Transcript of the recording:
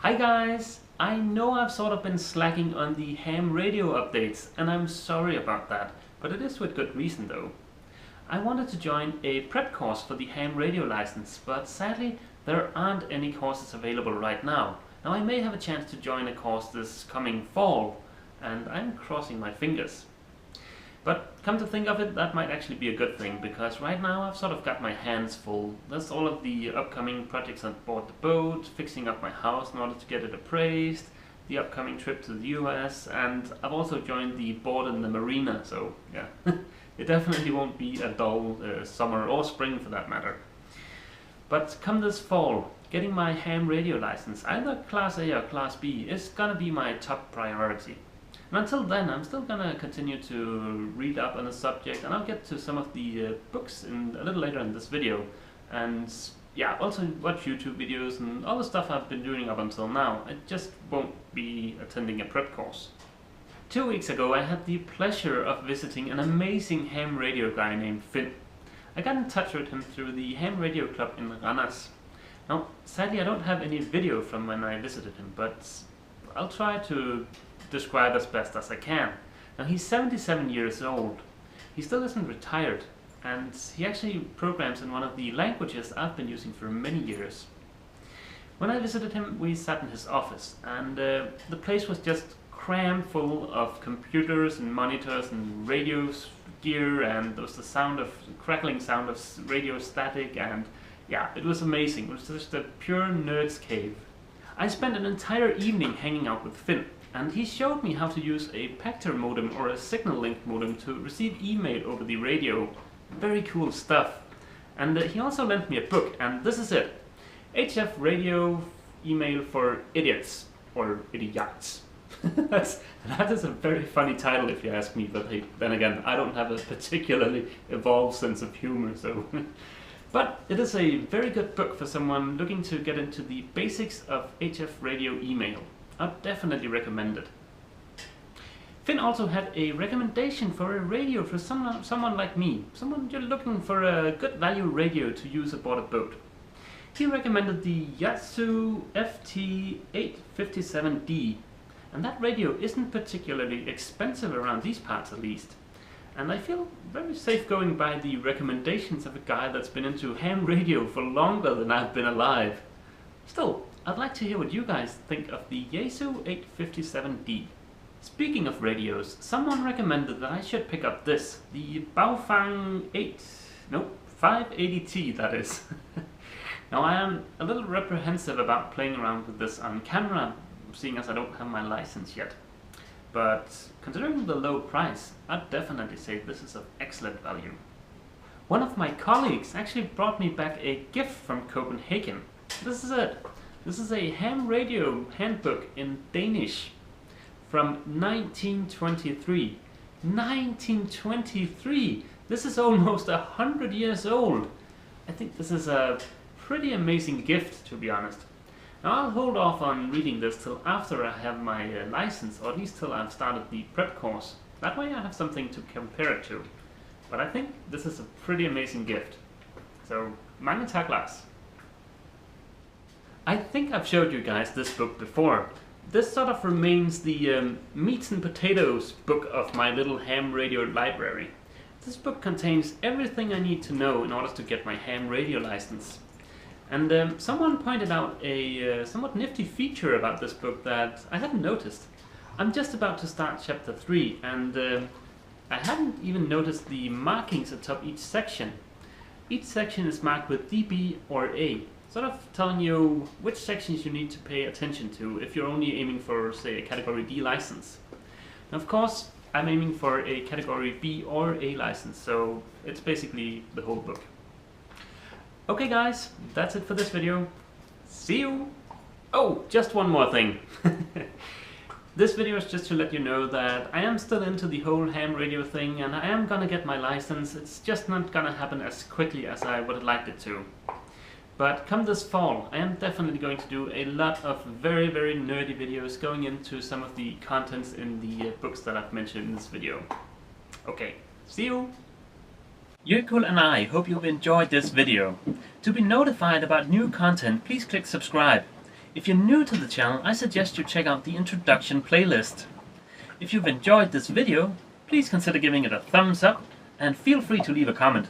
Hi guys! I know I've sort of been slacking on the ham radio updates, and I'm sorry about that, but it is with good reason though. I wanted to join a prep course for the ham radio license, but sadly there aren't any courses available right now. Now I may have a chance to join a course this coming fall, and I'm crossing my fingers. But come to think of it, that might actually be a good thing, because right now I've sort of got my hands full. There's all of the upcoming projects on board the boat, fixing up my house in order to get it appraised, the upcoming trip to the US, and I've also joined the board in the marina, so yeah, it definitely won't be a dull summer or spring for that matter. But come this fall, getting my ham radio license, either Class A or Class B, is gonna be my top priority. And until then, I'm still gonna continue to read up on the subject, and I'll get to some of the books a little later in this video. And yeah, also watch YouTube videos and all the stuff I've been doing up until now. I just won't be attending a prep course. 2 weeks ago, I had the pleasure of visiting an amazing ham radio guy named Finn. I got in touch with him through the ham radio club in Randers. Now, sadly I don't have any video from when I visited him, but I'll try to describe as best as I can. Now he's 77 years old. He still isn't retired, and he actually programs in one of the languages I've been using for many years. When I visited him, we sat in his office, and the place was just crammed full of computers and monitors and radios gear, and there was the crackling sound of radio static, and yeah, it was amazing. It was just a pure nerd's cave. I spent an entire evening hanging out with Finn, and he showed me how to use a Pactor modem or a signal link modem to receive email over the radio. Very cool stuff. And he also lent me a book, and this is it. HF Radio Email for Idiots, or Idiots. That is a very funny title if you ask me, but hey, then again, I don't have a particularly evolved sense of humor, so... But it is a very good book for someone looking to get into the basics of HF radio email. I'd definitely recommend it. Finn also had a recommendation for a radio for someone like me, someone just looking for a good value radio to use aboard a boat. He recommended the Yusu FT857D, and that radio isn't particularly expensive around these parts at least. And I feel very safe going by the recommendations of a guy that's been into ham radio for longer than I've been alive. Still, I'd like to hear what you guys think of the Yusu 857D. Speaking of radios, someone recommended that I should pick up this, the Baofeng 580T that is. Now I am a little reprehensive about playing around with this on camera, seeing as I don't have my license yet. But considering the low price, I'd definitely say this is of excellent value. One of my colleagues actually brought me back a gift from Copenhagen. This is it. This is a ham radio handbook in Danish from 1923. 1923! This is almost 100 years old. I think this is a pretty amazing gift, to be honest. Now I'll hold off on reading this till after I have my license, or at least till I've started the prep course. That way I have something to compare it to. But I think this is a pretty amazing gift. So, mange tak, Lars. I think I've showed you guys this book before. This sort of remains the meats and potatoes book of my little ham radio library. This book contains everything I need to know in order to get my ham radio license. And someone pointed out a somewhat nifty feature about this book that I hadn't noticed. I'm just about to start chapter 3, and I hadn't even noticed the markings atop each section. Each section is marked with DB or A, sort of telling you which sections you need to pay attention to if you're only aiming for, say, a category D license. And of course, I'm aiming for a category B or A license, so it's basically the whole book. Okay guys, that's it for this video. See you! Oh, just one more thing. This video is just to let you know that I am still into the whole ham radio thing, and I am gonna get my license. It's just not gonna happen as quickly as I would have liked it to. But come this fall, I am definitely going to do a lot of very, very nerdy videos going into some of the contents in the books that I've mentioned in this video. Okay, see you! Yusu and I hope you've enjoyed this video. To be notified about new content, please click subscribe. If you're new to the channel, I suggest you check out the introduction playlist. If you've enjoyed this video, please consider giving it a thumbs up and feel free to leave a comment.